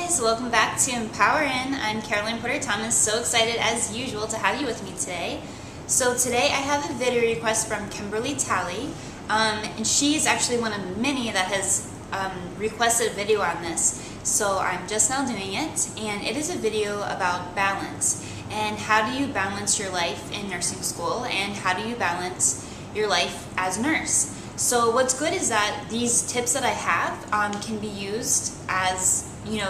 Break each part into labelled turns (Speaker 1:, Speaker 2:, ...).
Speaker 1: guys, welcome back to Empower In. I'm Caroline Porter Thomas, so excited as usual to have you with me today. So today I have a video request from Kimberly Talley, and she is actually one of many that has requested a video on this. So I'm just now doing it, and it is a video about balance and how do you balance your life in nursing school and how do you balance your life as a nurse. So what's good is that these tips that I have can be used as, you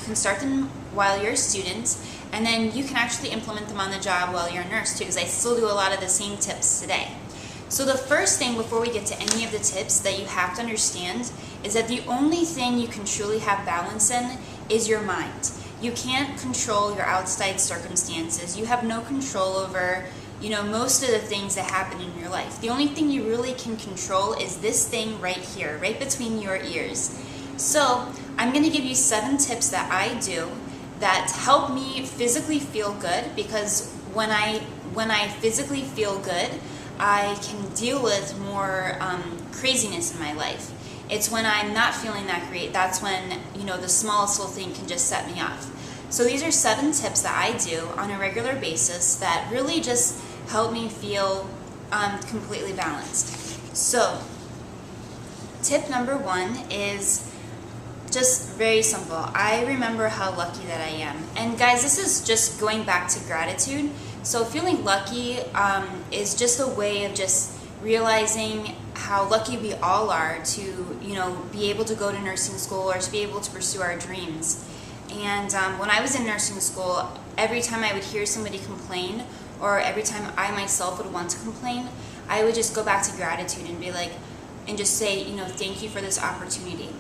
Speaker 1: can start them while you're a student, and then you can actually implement them on the job while you're a nurse too, because I still do a lot of the same tips today. So the first thing before we get to any of the tips that you have to understand is that the only thing you can truly have balance in is your mind. You can't control your outside circumstances. You have no control over most of the things that happen in your life. The only thing you really can control is this thing right here, right between your ears. So I'm going to give you 7 tips that I do that help me physically feel good, because when I physically feel good, I can deal with more craziness in my life. It's when I'm not feeling that great, that's when the smallest little thing can just set me off. So these are 7 tips that I do on a regular basis that really just help me feel completely balanced. So tip number 1 is just very simple. I remember how lucky that I am. And guys, this is just going back to gratitude. So feeling lucky is just a way of just realizing how lucky we all are to be able to go to nursing school or to be able to pursue our dreams. And when I was in nursing school, every time I would hear somebody complain, or every time I myself would want to complain, I would just go back to gratitude and be like, and just say, thank you for this opportunity.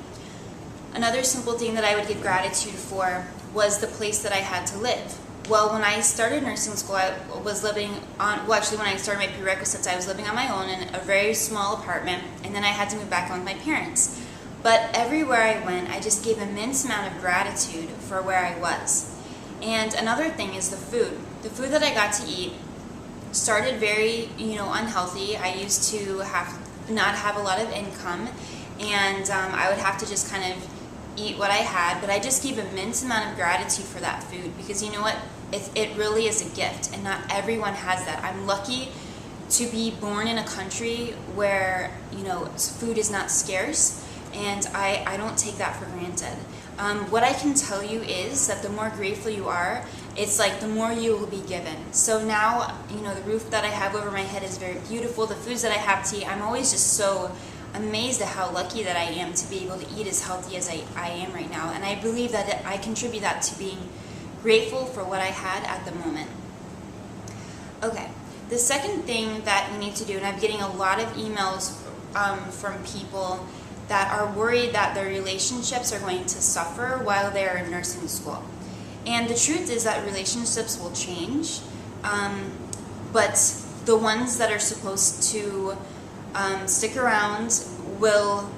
Speaker 1: Another simple thing that I would give gratitude for was the place that I had to live. Well, when I started nursing school, I was living on, actually when I started my prerequisites, I was living on my own in a very small apartment, and then I had to move back in with my parents. But everywhere I went, I just gave immense amount of gratitude for where I was. And another thing is the food. The food that I got to eat started very, unhealthy. I used to not have a lot of income, and I would have to just kind of eat what I had, but I just gave immense amount of gratitude for that food, because you know what? It really is a gift, and not everyone has that. I'm lucky to be born in a country where, food is not scarce, and I don't take that for granted. What I can tell you is that the more grateful you are, it's like the more you will be given. So now, the roof that I have over my head is very beautiful. The foods that I have to eat, I'm always just so amazed at how lucky that I am to be able to eat as healthy as I am right now. And I believe that I contribute that to being grateful for what I had at the moment. Okay, the second thing that you need to do, and I'm getting a lot of emails from people that are worried that their relationships are going to suffer while they're in nursing school. And the truth is that relationships will change, but the ones that are supposed to stick around will,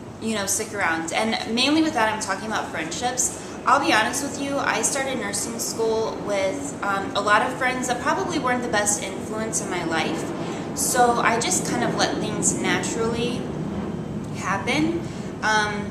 Speaker 1: stick around. And mainly with that, I'm talking about friendships. I'll be honest with you, I started nursing school with a lot of friends that probably weren't the best influence in my life. So I just kind of let things naturally happen. I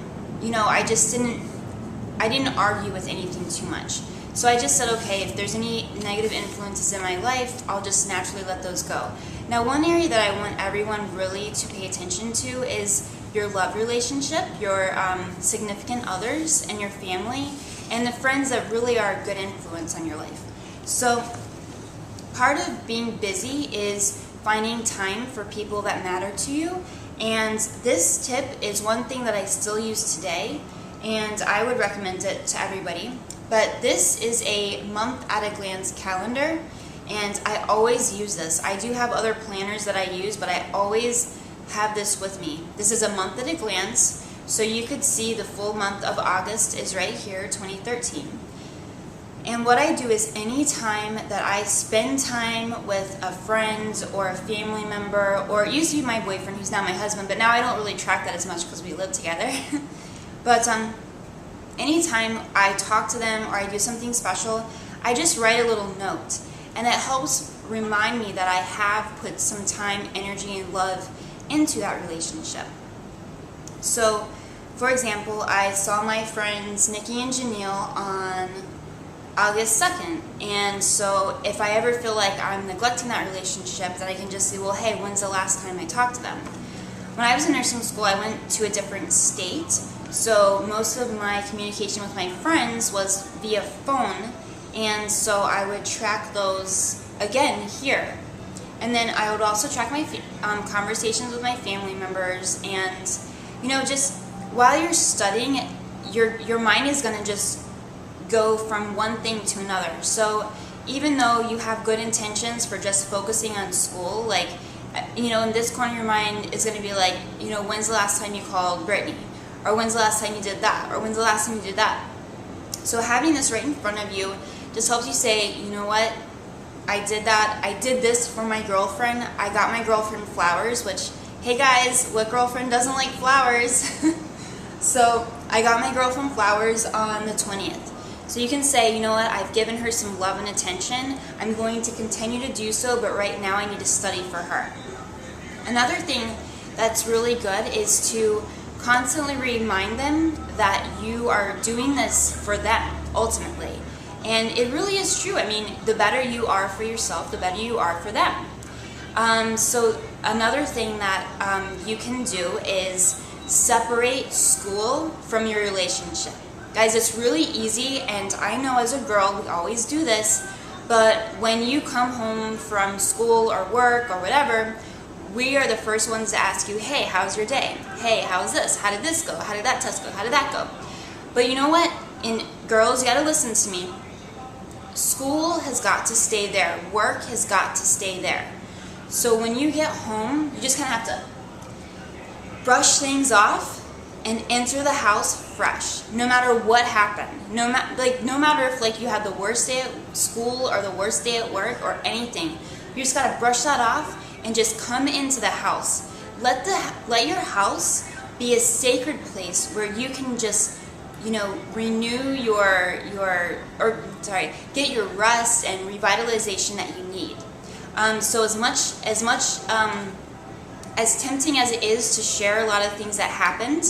Speaker 1: didn't argue with anything too much. So I just said, okay, if there's any negative influences in my life, I'll just naturally let those go. Now, one area that I want everyone really to pay attention to is your love relationship, your significant others, and your family, and the friends that really are a good influence on your life. So part of being busy is finding time for people that matter to you. And this tip is one thing that I still use today, and I would recommend it to everybody. But this is a month at a glance calendar, and I always use this. I do have other planners that I use, but I always have this with me. This is a month at a glance, so you could see the full month of August is right here, 2013. And what I do is any time that I spend time with a friend or a family member, or it used to be my boyfriend who's now my husband, but now I don't really track that as much because we live together. But anytime I talk to them or I do something special, I just write a little note. And it helps remind me that I have put some time, energy, and love into that relationship. So For example, I saw my friends Nikki and Janelle on August 2nd, and so if I ever feel like I'm neglecting that relationship, then I can just say, well, hey, when's the last time I talked to them? When I was in nursing school, I went to a different state, so most of my communication with my friends was via phone, and so I would track those again here. And then I would also track my conversations with my family members, and just while you're studying, your mind is going to just go from one thing to another. So even though you have good intentions for just focusing on school, like, in this corner of your mind is going to be like, when's the last time you called Brittany? Or when's the last time you did that? Or when's the last time you did that? So having this right in front of you just helps you say, you know what? I did that. I did this for my girlfriend. I got my girlfriend flowers, which, hey guys, what girlfriend doesn't like flowers? So I got my girlfriend flowers on the 20th. So you can say, you know what, I've given her some love and attention. I'm going to continue to do so, but right now I need to study for her. Another thing that's really good is to constantly remind them that you are doing this for them, ultimately. And it really is true. I mean, the better you are for yourself, the better you are for them. So another thing that you can do is separate school from your relationship. Guys, it's really easy, and I know as a girl we always do this, but when you come home from school or work or whatever, we are the first ones to ask you, hey, how's your day? Hey, how's this? How did this go? How did that test go? How did that go? But you know what? Girls, you gotta listen to me. School has got to stay there. Work has got to stay there. So when you get home, you just kind of have to brush things off and enter the house fresh, no matter what happened. No matter if you had the worst day at school or the worst day at work or anything, you just gotta brush that off and just come into the house. Let your house be a sacred place where you can just renew get your rest and revitalization that you need. So as much as tempting as it is to share a lot of things that happened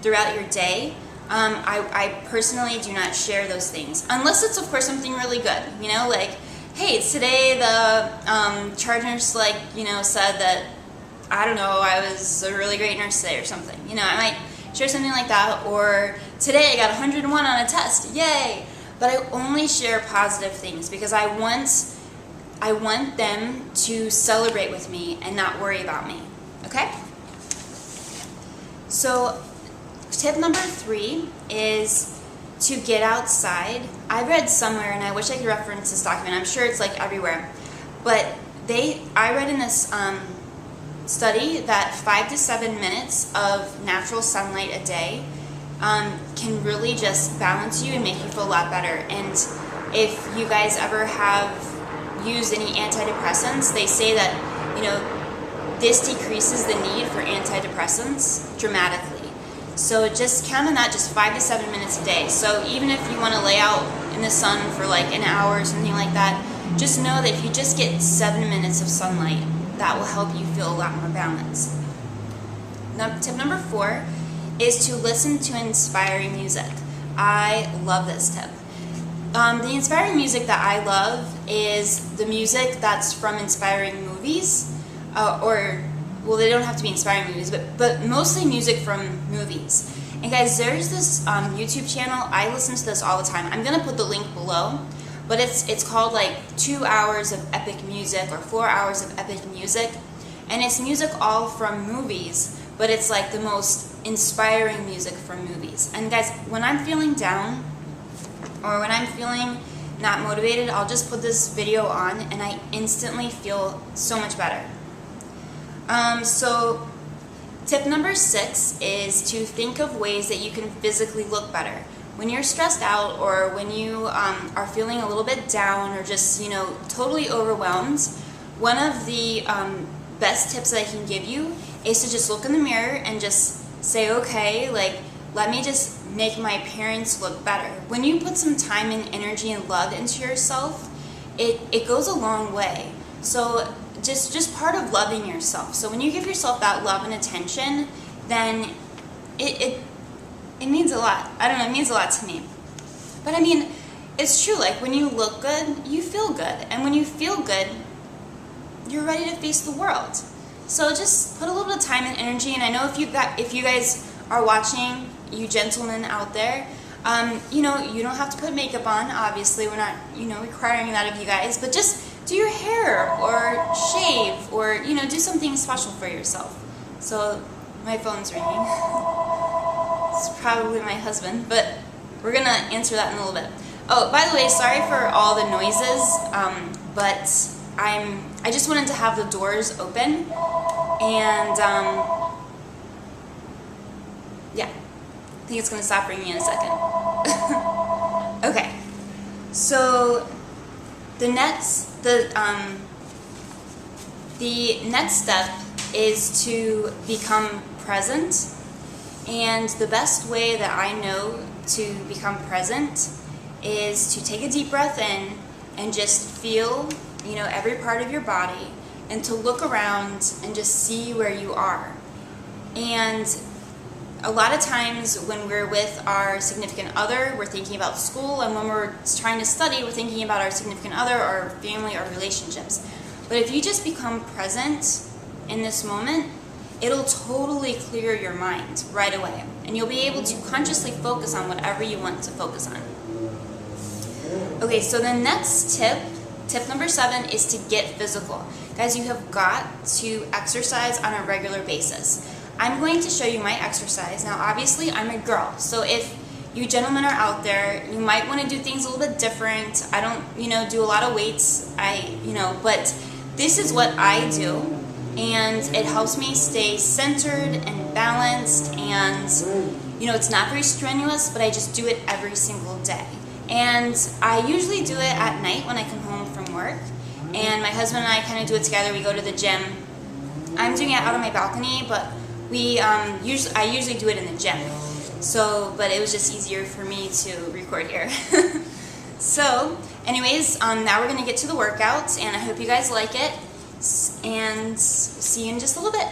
Speaker 1: throughout your day, I personally do not share those things. Unless it's, of course, something really good. Like, hey, today the charge nurse, said that, I don't know, I was a really great nurse today or something. I might share something like that. Or today I got 101 on a test. Yay! But I only share positive things because I want them to celebrate with me and not worry about me. Okay? So tip number 3 is to get outside. I read somewhere, and I wish I could reference this document. I'm sure it's everywhere. But I read in this study that 5 to 7 minutes of natural sunlight a day can really just balance you and make you feel a lot better. And if you guys ever have used any antidepressants, they say that, this decreases the need for antidepressants dramatically. So just count on that, just 5 to 7 minutes a day. So even if you want to lay out in the sun for an hour or something like that, just know that if you just get 7 minutes of sunlight, that will help you feel a lot more balanced. Now, tip number 4 is to listen to inspiring music. I love this tip. The inspiring music that I love is the music that's from inspiring movies, they don't have to be inspiring movies, but mostly music from movies. And guys, there's this YouTube channel, I listen to this all the time. I'm gonna put the link below, but it's called 2 hours of epic music or 4 hours of epic music, and it's music all from movies, but it's the most inspiring music from movies. And guys, when I'm feeling down or when I'm feeling not motivated, I'll just put this video on and I instantly feel so much better. So tip number 6 is to think of ways that you can physically look better. When you're stressed out or when you are feeling a little bit down or just, totally overwhelmed, one of the best tips that I can give you is to just look in the mirror and just say, okay, let me just make my appearance look better. When you put some time and energy and love into yourself, it goes a long way. So just part of loving yourself. So when you give yourself that love and attention, then it means a lot. I don't know, it means a lot to me. But I mean, it's true, like when you look good, you feel good. And when you feel good, you're ready to face the world. So just put a little bit of time and energy, and I know if you guys are watching, you gentlemen out there, you know, you don't have to put makeup on, obviously, we're not, you know, requiring that of you guys, but just do your hair, or shave, or, you know, do something special for yourself. So, my phone's ringing. It's probably my husband, but we're gonna answer that in a little bit. Oh, by the way, sorry for all the noises, but I just wanted to have the doors open, and yeah, I think it's gonna stop ringing in a second. Okay, so the next step is to become present, and the best way that I know to become present is to take a deep breath in and just feel, you know, every part of your body, and to look around and just see where you are. And a lot of times when we're with our significant other, we're thinking about school, and when we're trying to study, we're thinking about our significant other, or family, or relationships. But if you just become present in this moment, it'll totally clear your mind right away, and you'll be able to consciously focus on whatever you want to focus on. Okay, so the next tip number 7, is to get physical. Guys, you have got to exercise on a regular basis. I'm going to show you my exercise. Now, obviously, I'm a girl, so if you gentlemen are out there, you might want to do things a little bit different. I don't, you know, do a lot of weights, but this is what I do, and it helps me stay centered and balanced, and, you know, it's not very strenuous, but I just do it every single day. And I usually do it at night when I come home from work, and my husband and I kind of do it together. We go to the gym. I'm doing it out on my balcony, but I usually do it in the gym. So, but it was just easier for me to record here. So, anyways, now we're gonna get to the workout, and I hope you guys like it, and see you in just a little bit.